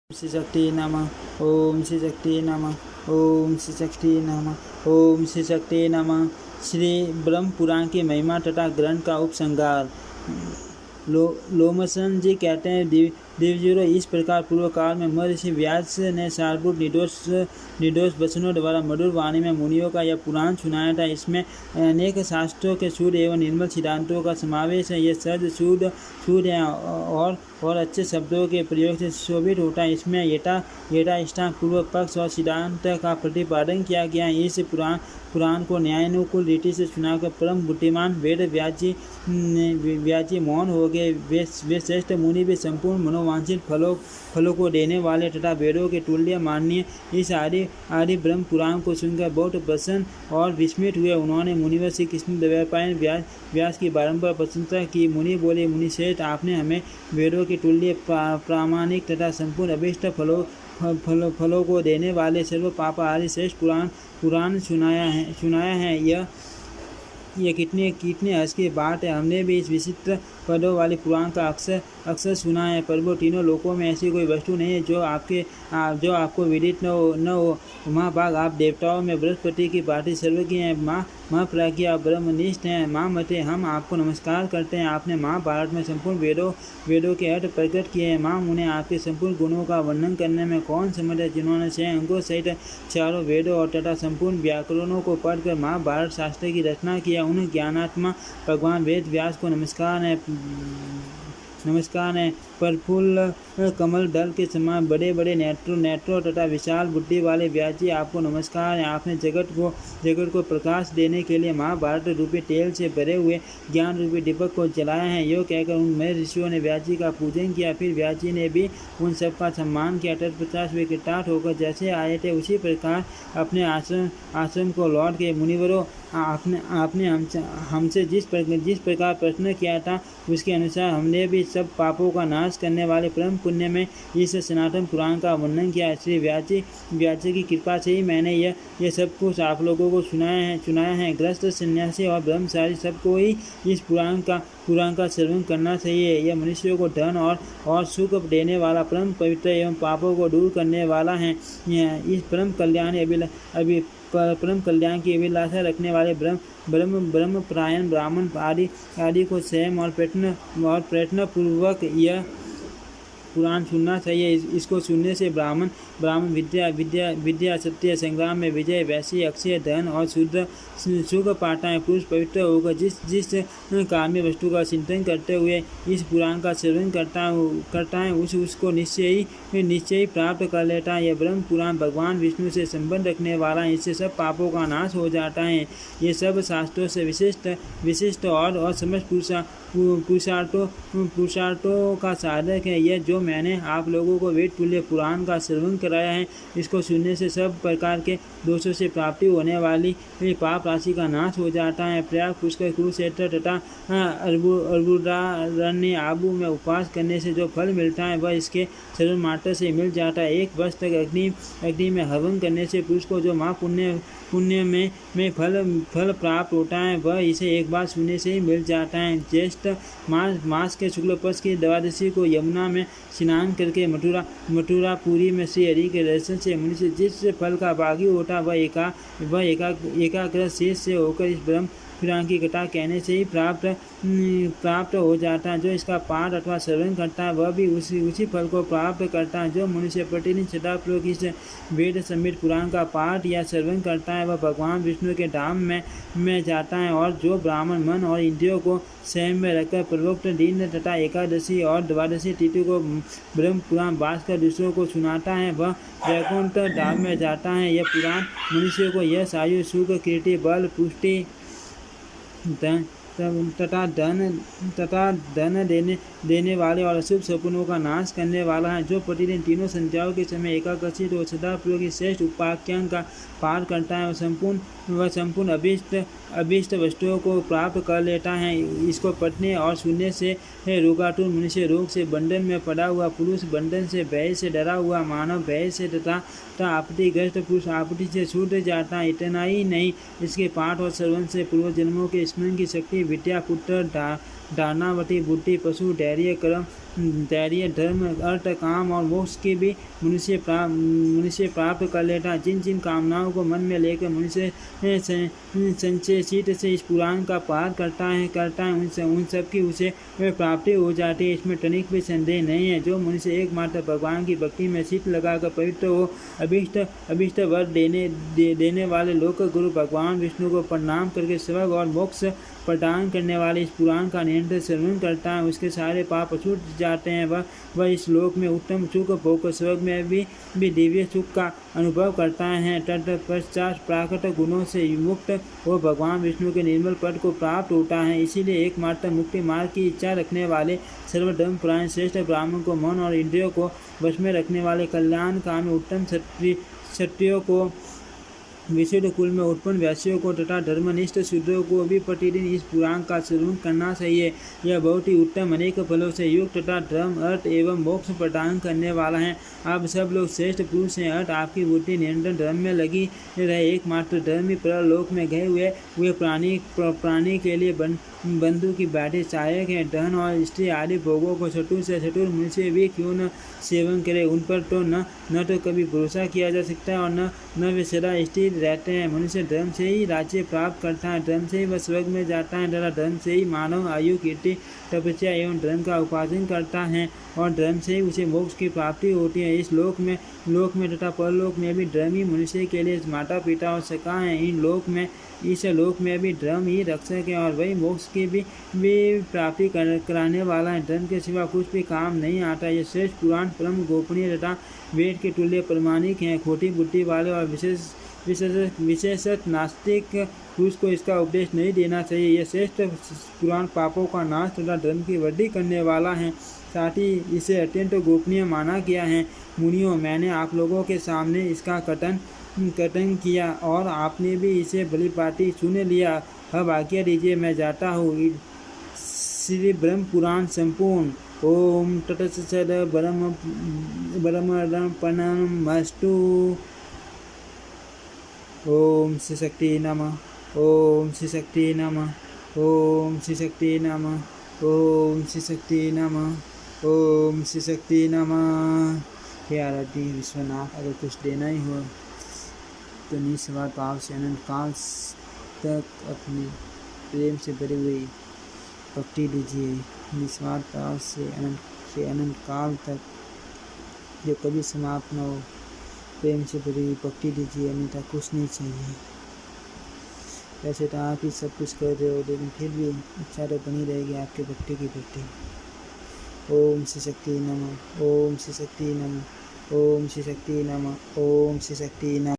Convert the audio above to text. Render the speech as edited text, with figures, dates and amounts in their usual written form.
श्री शक्ति नमः। ओम श्री शक्ति नमः। ओम श्री शक्ति नमः। ओम श्री शक्ति नमः। श्री ब्रह्म पुराण की महिमा तथा ग्रंथ का उपसंहार। लोमसन जी कहते हैं, देवजीरो इस प्रकार पूर्व काल में महर्षि व्यास ने सारभूत निर्दोष वचनों द्वारा मधुर वाणी में मुनियों का यह पुराण सुनाया था। इसमें अनेक शास्त्रों के शुद्ध एवं निर्मल सिद्धांतों का समावेश है। यह सहज शुद्ध है और अच्छे शब्दों के प्रयोग से शोभित होता है। इसमें यथाष्टांग पूर्वक पक्ष और सिद्धांत का प्रतिपादन किया गया है। इस पुराण को न्यायानुकूल रीति से सुनाकर परम बुद्धिमान वेद व्यास जी मौन हो गए। वे श्रेष्ठ मुनि भी संपूर्ण मनोवांछित फलों को देने वाले तथा वेदों के तुल्य माननीय इस आदि ब्रह्म पुराण को सुनकर बहुत प्रसन्न और विस्मित हुए। उन्होंने मुनिवर श्री कृष्ण द्वैपायन व्यास की बारंबार प्रशंसा की। मुनि बोले, मुनि श्रेष्ठ, आपने हमें वेदों के तुल्य प्रामाणिक तथा संपूर्ण अभीष्ट फलों को देने वाले सर्व पापहारी श्रेष्ठ पुराण सुनाया है। यह कितने हर्ष की बात है। हमने भी इस विचित्र पदों वाले पुराण का अक्सर सुना है। प्रभु, तीनों लोकों में ऐसी कोई वस्तु नहीं है जो आपको विदित न हो। महाभाग, आप देवताओं में बृहस्पति की भांति सर्वज्ञ हैं। माँ प्रज्ञा, ब्रह्मनिष्ठ हैं। माँ मते, हम आपको नमस्कार करते हैं। आपने महाभारत में संपूर्ण वेदों के अर्थ प्रकट किए हैं। माँ मुने, आपके संपूर्ण गुणों का वर्णन करने में कौन समर्थ है। जिन्होंने 6 अंगों सहित चारों वेदों और तथा संपूर्ण व्याकरणों को पढ़कर महाभारत शास्त्र की रचना किया, उन ज्ञानात्मा भगवान वेद व्यास को नमस्कार है। प्रफुल्ल कमल दल के समान बड़े बड़े नेत्रों तथा विशाल बुद्धि वाले व्यास जी, आपको नमस्कार है। आपने जगत को प्रकाश देने के लिए महाभारत रूपी तेल से भरे हुए ज्ञान रूपी दीपक को जलाया है। यो कहकर उन महर्षि ऋषियों ने व्यास जी का पूजन किया। फिर व्यास जी ने भी उन सबका सम्मान किया। तत्पश्चात वे कृतार्थ होकर जैसे आए थे उसी प्रकार अपने आश्रम को लौट गए। मुनिवरों, आपने हमसे जिस प्रकार प्रश्न किया था उसके अनुसार हमने भी सब पापों का नाश करने वाले परम पुण्य में इस सनातन पुराण का वर्णन किया। श्री व्यास जी की कृपा से ही मैंने यह सब कुछ आप लोगों को सुनाया है। ग्रस्त, सन्यासी और ब्रह्मचारी सबको ही इस पुराण का श्रवण करना चाहिए। यह मनुष्यों को धन और सुख देने वाला, परम पवित्र एवं पापों को दूर करने वाला है। इस परम कल्याण की अभिलाषा रखने वाले ब्रह्म परायण ब्राह्मण आदि को संयम और प्रयत्न पूर्वक यह पुराण सुनना चाहिए। इसको सुनने से ब्राह्मण विद्या सत्य संग्राम में विजय, वैसी अक्षय धन और सुख पाता है। पुरुष पवित्र होकर जिस काम्य वस्तु का चिंतन करते हुए इस पुराण का श्रवण करता है उसको निश्चय ही प्राप्त कर लेता है। यह ब्रह्म पुराण भगवान विष्णु से संबंध रखने वाला है। इससे सब पापों का नाश हो जाता है। ये सब शास्त्रों से विशिष्ट और समस्त पुरुषार्थों का साधक है। यह जो मैंने आप लोगों को वेद तुल्य पुराण का श्रवण कराया है, इसको सुनने से सब प्रकार के दोषों से प्राप्ति होने वाली पाप राशि का नाश हो जाता है। प्रयाग, पुष्कर, कुरुक्षेत्र तथा अर्बुदारण्य आबू में उपवास करने से जो फल मिलता है वह इसके श्रवण मात्र से मिल जाता है। 1 वर्ष तक अग्नि में हवन करने से पुरुष को जो पुण्य में फल प्राप्त होता है वह इसे एक बार सुनने से ही मिल जाता है। ज्येष्ठ मास के शुक्ल पक्ष की द्वादशी को यमुना में स्नान करके मथुरापुरी में श्री हरि के दर्शन से मनुष्य जिस फल का भागी होता वह एकाग्र शेष से होकर इस ब्रह्म पुराण की कथा कहने से ही प्राप्त हो जाता है। जो इसका पाठ अथवा श्रवण करता है वह भी उसी फल को प्राप्त करता है। जो मनुष्य प्रतिदिन सदापूर्वक इस वेद समेत पुराण का पाठ या श्रवण करता है वह भगवान विष्णु के धाम में जाता है। और जो ब्राह्मण मन और इंद्रियों को संयम में रखकर पूर्वोक्त दिन तथा एकादशी और द्वादशी तिथि को ब्रह्म पुराण बांटकर दूसरों को सुनाता है वह वैकुंठ धाम में जाता है। यह पुराण मनुष्य को यश, आयु, सुख, कीर्ति, बल, पुष्टि तथा धन देने वाले और अशुभ सपनों का नाश करने वाला है। जो प्रतिदिन तीनों संध्याओं के समय एकाग्रचित और सदापूर्वक की श्रेष्ठ उपाख्यान का पाठ करता है वह संपूर्ण अभीष्ट वस्तुओं को प्राप्त कर लेता है। इसको पढ़ने और सुनने से रोगातुर मनुष्य रोग से बंधन में पड़ा हुआ, पुरुष बंधन से भय से डरा हुआ, मानव भय से तथा आपत्तिग्रस्त पुरुष आपत्ति से छूट जाता है। इतना ही नहीं, इसके पाठ और श्रवण से पूर्व जन्मों के स्मरण की शक्ति, विद्या, पुत्र, दानावती, बुद्धि, पशु, धैर्य, कर्म, तैरिय धर्म अर्थ काम और मोक्ष की भी मनुष्य प्राप्त कर लेता है। जिन जिन कामनाओं को मन में लेकर मनुष्य संचेत से इस पुराण का पाठ करता है उन सब की उसे प्राप्ति हो जाती है। इसमें तनिक भी संदेह नहीं है। जो मनुष्य एकमात्र भगवान की भक्ति में चित्त लगाकर पवित्र हो अभिष्ट वर देने वाले लोक गुरु भगवान विष्णु को प्रणाम करके स्वर्ग और मोक्ष प्रदान करने वाले इस पुराण का निरंतर श्रवण करता है, उसके सारे पाप छूट जाते हैं। वह इस लोक में उत्तम सुख भोग स्वर्ग में भी दिव्य सुख का अनुभव करता है। तत्पश्चात प्राकृत गुणों से मुक्त वो भगवान विष्णु के निर्मल पद को प्राप्त होता है। इसीलिए एकमात्र मुक्ति मार्ग की इच्छा रखने वाले सर्वधर्म परायण श्रेष्ठ ब्राह्मण को मन और इंद्रियों को वश में रखने वाले कल्याणकामी उत्तम क्षत्रियों को, विशुद्ध कुल में उत्पन्न वैश्यों को तथा धर्मनिष्ठ शूद्रों को भी प्रतिदिन इस पुराण का श्रवण करना चाहिए। यह बहुत ही उत्तम अनेक फलों से युक्त तथा धर्म अर्थ एवं मोक्ष प्रदान करने वाला है। आप सब लोग श्रेष्ठ पुरुष हैं। अर्थ आपकी बुद्धि निरंतर धर्म में लगी रहे। एकमात्र धर्म ही परलोक में गए हुए प्राणी के लिए बंधु की बैठे सहायक है। धन और स्त्री आदि भोगों को चतुर से चतुर मनुष्य भी क्यों न सेवन करे, उन पर तो न तो कभी भरोसा किया जा सकता है और न वे सदा स्थिर रहते हैं। मनुष्य धर्म से ही राज्य प्राप्त करता है, धर्म से ही वह स्वर्ग में जाता है तथा धर्म से ही मानव आयु कीर्ति तपस्या एवं धर्म का उपार्जन करता है और धर्म से ही उसे मोक्ष की प्राप्ति होती है। इस लोक में तथा परलोक में भी धर्म ही मनुष्य के लिए माता पिता और सखा है। इस लोक में भी धर्म ही रक्षक है और वही मोक्ष की भी प्राप्ति कराने वाला है। धर्म के सिवा कुछ भी काम नहीं आता। ये श्रेष्ठ पुराण परम गोपनीय तथा वेद के तुल्य प्रमाणिक हैं। खोटी बुद्धि वाले और विशेषत नास्तिक पुरुष को इसका उपदेश नहीं देना चाहिए। यह श्रेष्ठ पुराण पापों का नाश तथा धर्म की वृद्धि करने वाला है, साथ ही इसे अत्यंत गोपनीय माना गया है। मुनियों, मैंने आप लोगों के सामने इसका कथन किया और आपने भी इसे भलीभांति सुन लिया। अब आज्ञा दीजिए, मैं जाता हूँ। श्री ब्रह्म पुराण संपूर्ण। ओम तत्सत् ब्रह्मणमस्तु। ओम श्री शक्ति नमः। ओम श्री शक्ति नमः। ओम श्री शक्ति नमः। ओम श्री शक्ति नमः। ओम श्री शक्ति नमः। हे आराध्य विश्वनाथ, अगर कुछ देना ही हो तो निस्वार्थ भाव से अनंत काल तक अपने प्रेम से भरी हुई भक्ति दीजिए। निस्वार्थ भाव से अनंत काल तक जो कभी समाप्त न हो, प्रेम से भरी हुई भक्ति दीजिए, अन्यथा कुछ नहीं चाहिए। वैसे तो आप ही सब कुछ कर रहे हो, लेकिन फिर भी इच्छा तो बनी रहेगी आपके भक्ति की प्रति। ओम श्री शक्ति नमः। ओम श्री शक्ति नमः। ओम श्री शक्ति नमः। ओम श्री शक्ति नमः।